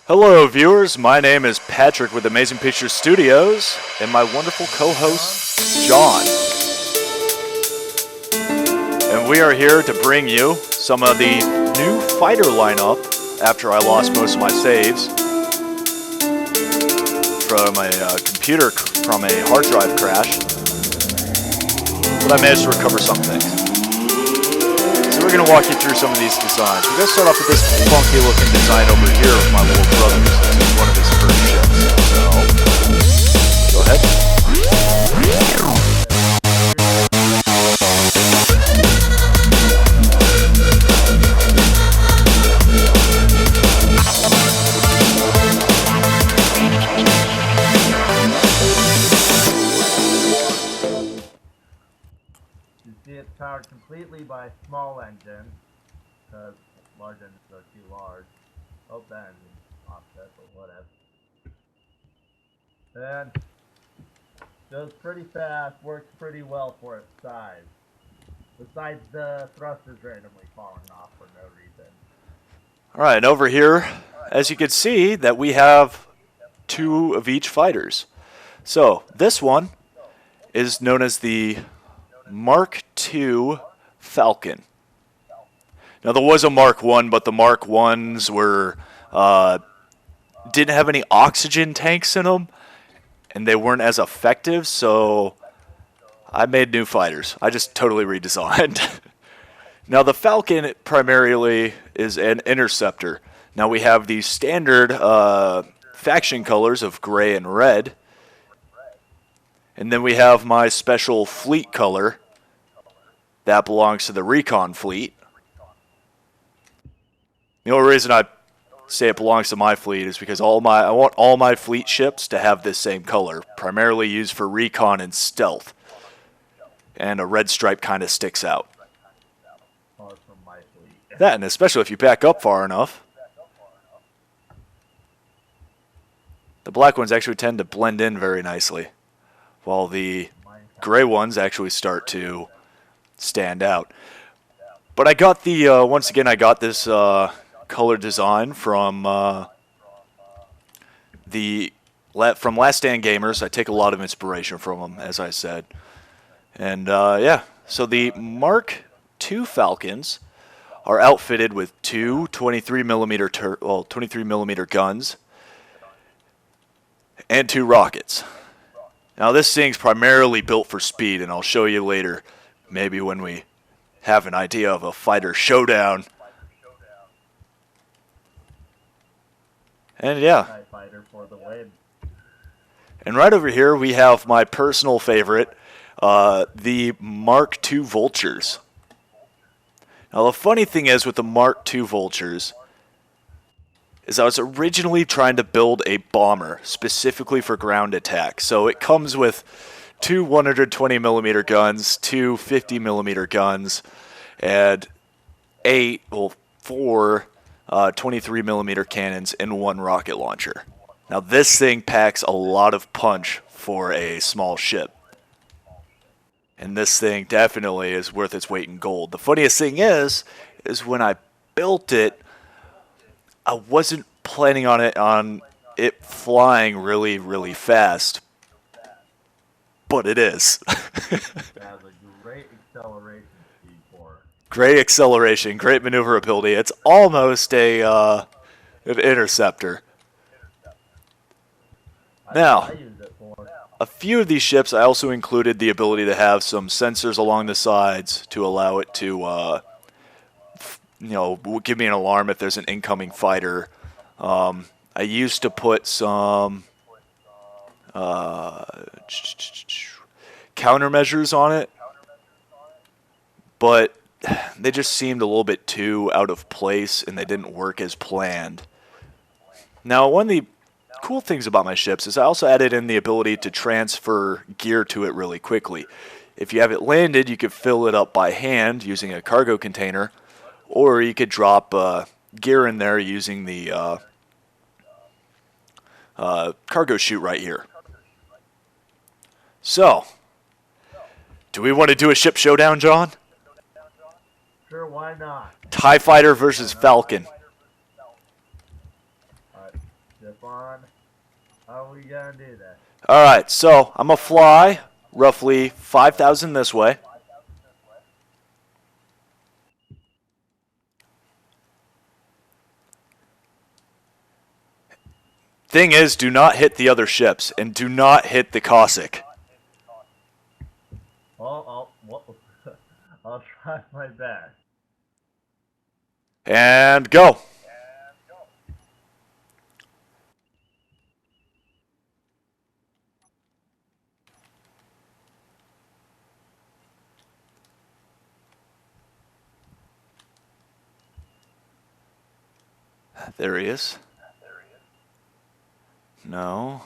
Hello, viewers. My name is Patrick with Amazing Pictures Studios, and my wonderful co-host, John. And we are here to bring you some of the new fighter lineup after I lost most of my saves from a hard drive crash. But I managed to recover some things. So we're going to walk you through some of these designs. We're going to start off with this funky looking design over here with my little brother. This is one of his first ships. So, go ahead. You see it's powered completely by small engines, because large engines are too large. Oh, that engine's offset, but whatever. And goes pretty fast, works pretty well for its size. Besides the thrusters randomly falling off for no reason. Alright, over here, as you can see, that we have two of each fighters. So, this one is known as the Mark II Falcon. Now, there was a Mark I, but the Mark Is were didn't have any oxygen tanks in them, and they weren't as effective, so I made new fighters. I just totally redesigned. Now, the Falcon primarily is an interceptor. Now, we have the standard faction colors of gray and red, and then we have my special fleet color that belongs to the Recon fleet. The only reason I say it belongs to my fleet is because I want all my fleet ships to have this same color, primarily used for recon and stealth. And a red stripe kind of sticks out. That, and especially if you back up far enough. The black ones actually tend to blend in very nicely, while the gray ones actually start to stand out. But I got the, once again, I got this color design from Last Stand Gamers. I take a lot of inspiration from them, as I said. And yeah, so the Mark II Falcons are outfitted with two 23 millimeter guns and two rockets. Now, this thing's primarily built for speed, and I'll show you later, maybe when we have an idea of a fighter showdown. And yeah. And right over here, we have my personal favorite, the Mark II Vultures. Now, the funny thing is with the Mark II Vultures is I was originally trying to build a bomber specifically for ground attack. So it comes with two 120 millimeter guns, two 50 millimeter guns, and four 23 millimeter cannons and one rocket launcher. Now, this thing packs a lot of punch for a small ship. And this thing definitely is worth its weight in gold. The funniest thing is when I built it, I wasn't planning on it flying really, really fast, but it is. It has a great acceleration speed for it. Great acceleration, great maneuverability. It's almost an interceptor. Now, a few of these ships, I also included the ability to have some sensors along the sides to allow it to give me an alarm if there's an incoming fighter. I used to put some countermeasures on it, but they just seemed a little bit too out of place and they didn't work as planned. Now, one of the cool things about my ships is I also added in the ability to transfer gear to it really quickly. If you have it landed, you could fill it up by hand using a cargo container, or you could drop gear in there using the cargo chute right here. So, do we want to do a ship showdown, John? Sure, why not? TIE Fighter versus Falcon. Ship on. How are we gonna do this? All right, so I'm going to fly roughly 5,000 this way. Thing is, do not hit the other ships, and do not hit the Cossack. I'll try my best. And go. There he is. No.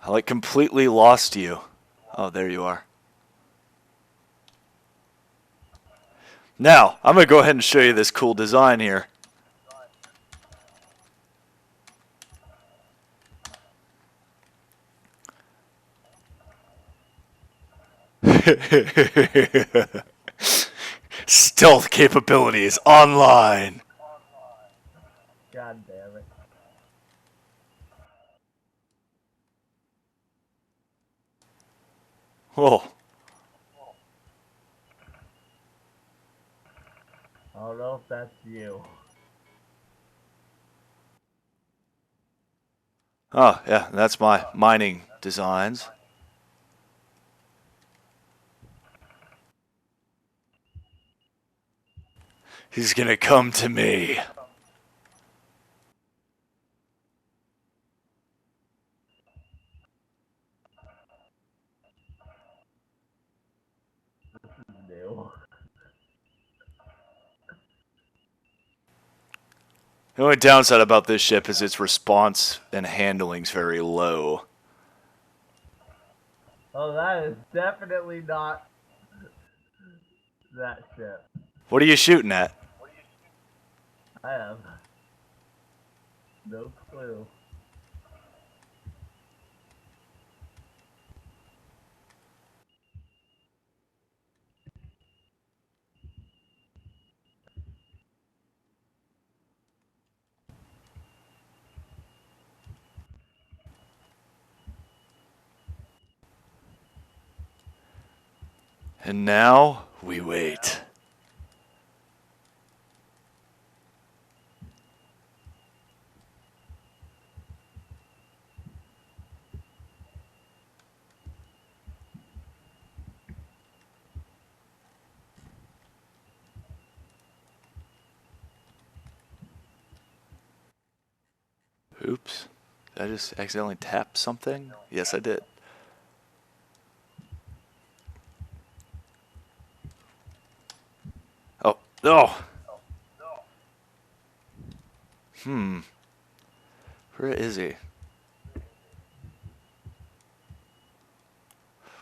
I like completely lost you. Oh, there you are. Now, I'm going to go ahead and show you this cool design here. Stealth capabilities online. God damn it. Whoa. I don't know if that's you. Oh, yeah, that's my mining designs. He's gonna come to me. This is new. The only downside about this ship is its response and handling's very low. Oh, that is definitely not that ship. What are you shooting at? I have no clue. And now we wait. Oops. Did I just accidentally tap something? Yes, I did. Oh, no! Where is he?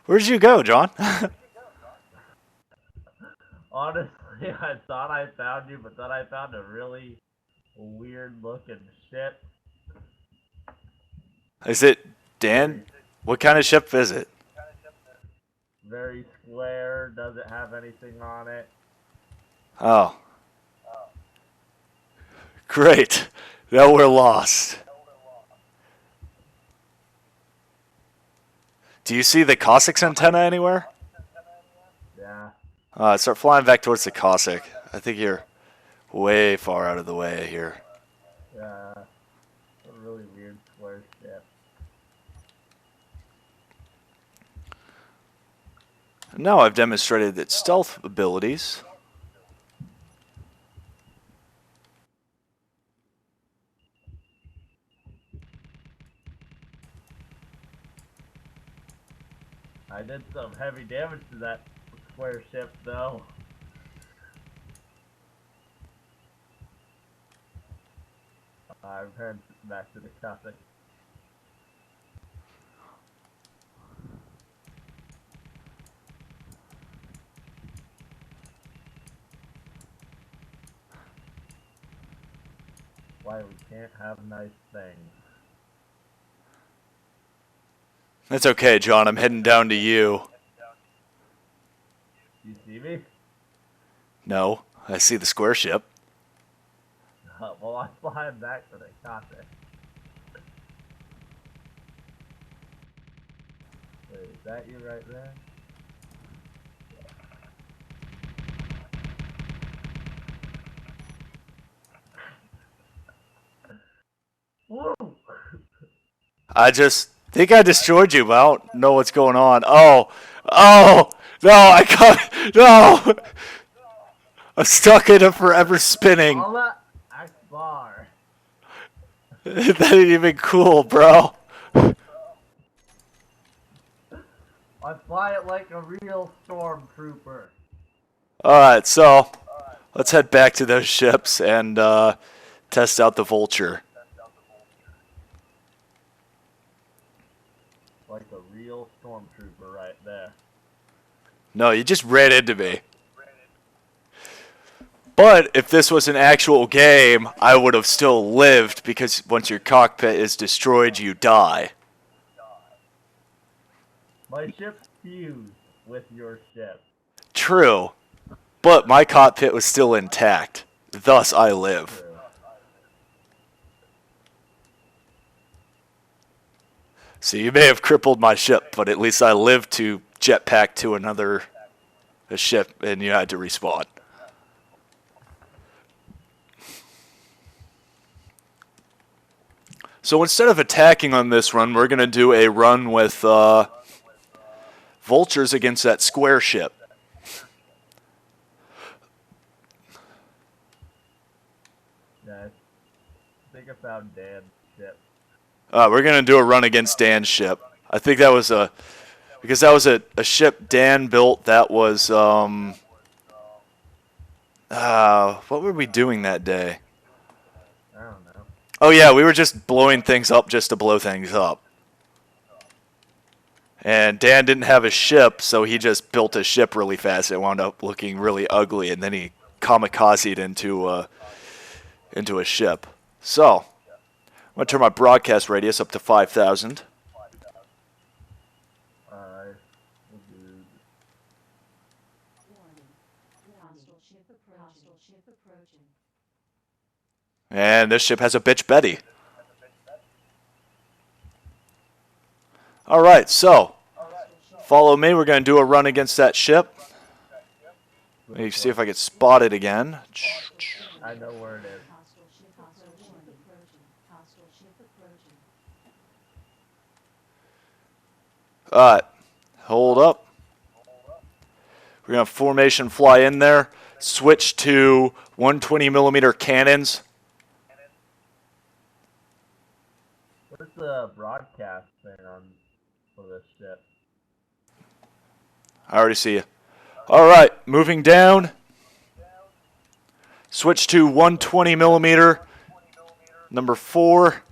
Where'd you go, John? Honestly, I thought I found you, but then I found a really weird looking ship. Is it Dan? What kind of ship is it? Very square, doesn't have anything on it. Oh. Great. Now we're lost. Do you see the Cossack's antenna anywhere? Yeah. Start flying back towards the Cossack. I think you're way far out of the way here. Yeah. A really weird square ship. Now I've demonstrated its stealth abilities. I did some heavy damage to that square ship, though. I'm heading back to the Cossack. Why we can't have nice things. That's okay, John. I'm heading down to you. You see me? No, I see the square ship. Well, I'm flying back to the cockpit. Wait, is that you right there? Woo! I just think I destroyed you, but I don't know what's going on. Oh, no, I got, no. I'm stuck in a forever spinning. Allah Akbar. That ain't even cool, bro. I fly it like a real stormtrooper. Alright, so let's head back to those ships and test out the Vulture. Like a real stormtrooper right there. No, you just ran into me. But if this was an actual game, I would have still lived because once your cockpit is destroyed, you die. My ship fused with your ship. True. But my cockpit was still intact. Thus, I live. True. So you may have crippled my ship, but at least I lived to jetpack to another ship and you had to respawn. So instead of attacking on this run, we're going to do a run with Vultures against that square ship. Yeah, I think I found Dan's ship. We're going to do a run against Dan's ship. I think that was because that was a ship Dan built that was, what were we doing that day? I don't know. Oh yeah, we were just blowing things up just to blow things up. And Dan didn't have a ship, so he just built a ship really fast. It wound up looking really ugly, and then he kamikazed into a ship. So, I'm going to turn my broadcast radius up to 5,000. Alright. We'll do... And this ship has a bitch Betty. Alright, so, follow me. We're going to do a run against that ship. Let me see if I can spot it again. I know where it is. Alright, hold up. We're going to formation fly in there. Switch to 120mm cannons. What's the broadcast thing on for this ship? I already see you. Alright, moving down. Switch to 120mm. Number 4.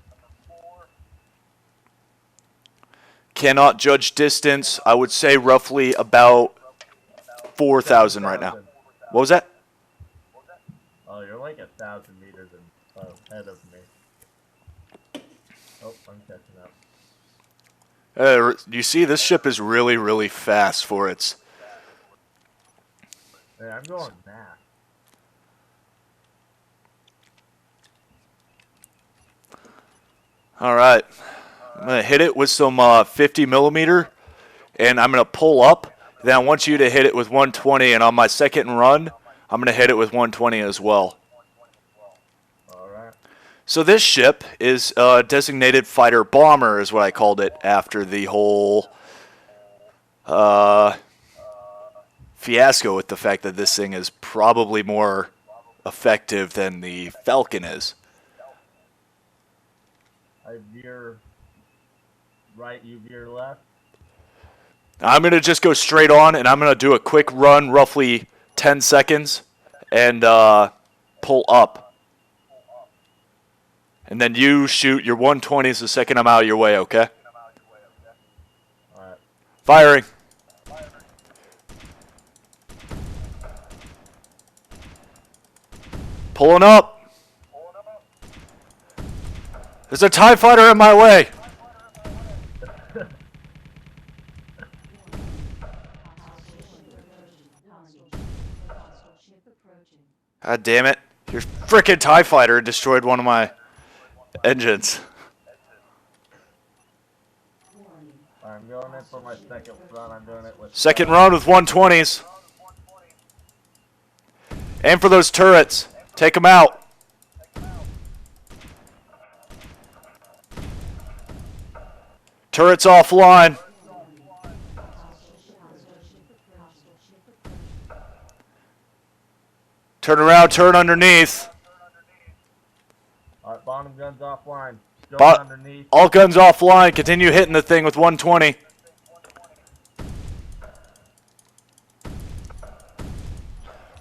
Cannot judge distance. I would say roughly about 4,000 right now. What was that? Oh, you're like 1,000 meters ahead of me. Oh, I'm catching up. You see, this ship is really, really fast for its... Hey, I'm going mad. Alright. I'm going to hit it with some 50mm, and I'm going to pull up. Then I want you to hit it with 120, and on my second run, I'm going to hit it with 120 as well. Alright. So this ship is designated fighter bomber, is what I called it after the whole fiasco with the fact that this thing is probably more effective than the Falcon is. I veer right, you veer left. I'm going to just go straight on, and I'm going to do a quick run, roughly 10 seconds, and pull up. And then you shoot your 120s the second I'm out of your way, okay? Alright. Firing. Pulling up. There's a TIE fighter in my way. God damn it. Your frickin' TIE fighter destroyed one of my engines. I'm going in for my second run. I'm doing it with... Second round with 120s. Aim for those turrets. Take them out. Turrets offline. Turn around, turn underneath. Alright, bottom gun's offline. Going underneath. All guns offline. Continue hitting the thing with 120.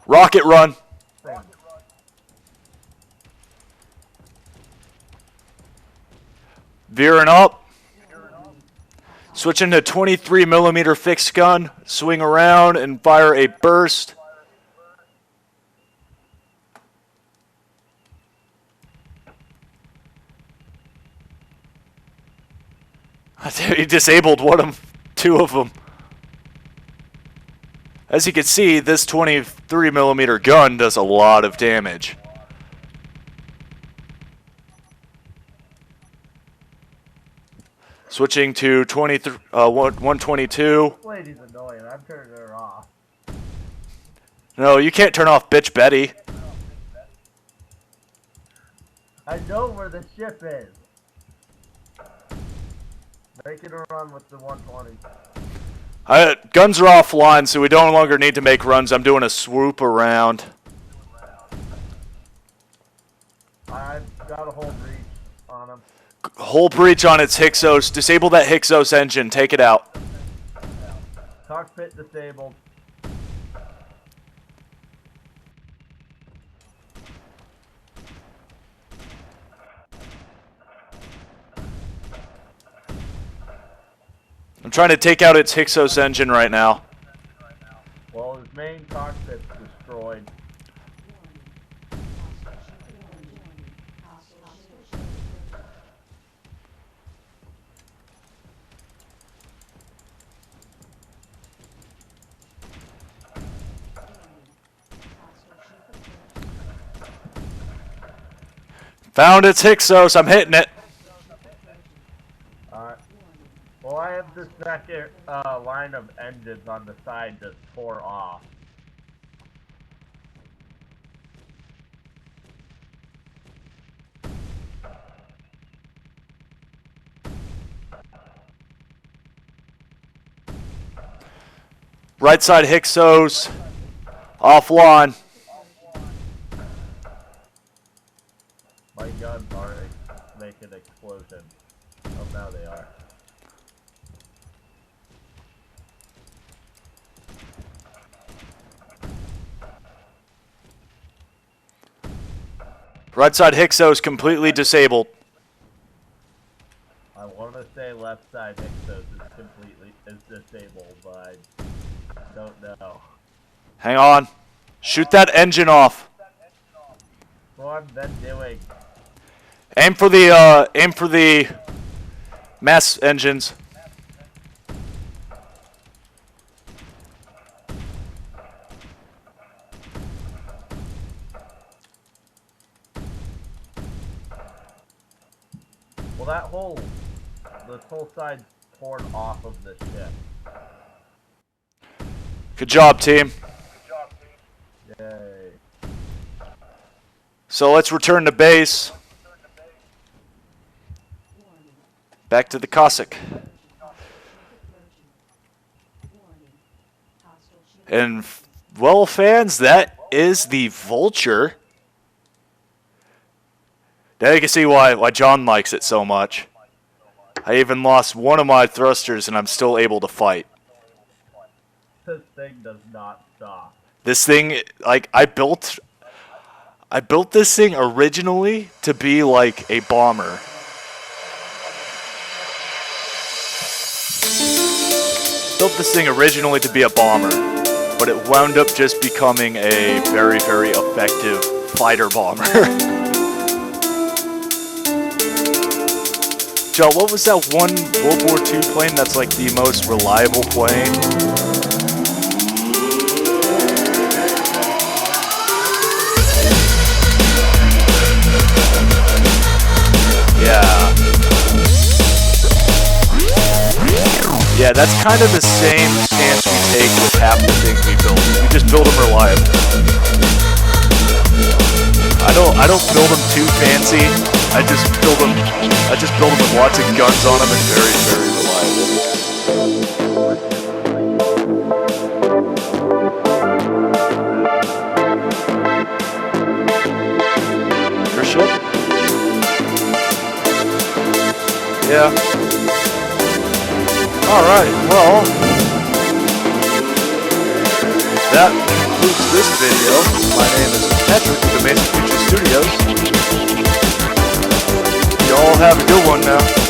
Rocket run. Veering up. Switching to 23mm fixed gun. Swing around and fire a burst. He disabled two of them. As you can see, this 23mm gun does a lot of damage. Switching to 122. This lady's annoying. I'm turning her off. No, you can't turn off Bitch Betty. I know where the ship is. Making a run with the 120. Guns are offline, so we no longer need to make runs. I'm doing a swoop around. I've got a whole breach on him. Whole breach on its Hixos. Disable that Hixos engine. Take it out. Cockpit disabled. I'm trying to take out its Hixos engine right now. Well, his main cockpit's destroyed. Found its Hixos. I'm hitting it. Well, I have the second line of engines on the side that tore off. Right side Hixos. Offline. My guns are making explosions. Oh, now they are. Right side Hixos completely disabled. I want to say left side Hixos is disabled, but I don't know. Hang on. Shoot that engine off. What I've been doing. Aim for the mass engines. Well, this whole side poured off of the ship. Good job, team. Yay. So let's return to base. Back to the Cossack. And, well, fans, that is the Vulture. Now you can see why John likes it so much. I even lost one of my thrusters and I'm still able to fight. This thing does not stop. This thing, like, I built this thing originally to be like a bomber. Built this thing originally to be a bomber, but it wound up just becoming a very, very effective fighter bomber. Joe, what was that one World War II plane that's like the most reliable plane? that's kind of the same stance we take with half the things we build. We just build them reliably. I don't build them too fancy. I just build them with lots of guns on them and very, very reliable. Your ship? Yeah. Alright, well, that concludes this video. My name is Patrick with the Mesa Future Studios. Y'all have a good one now.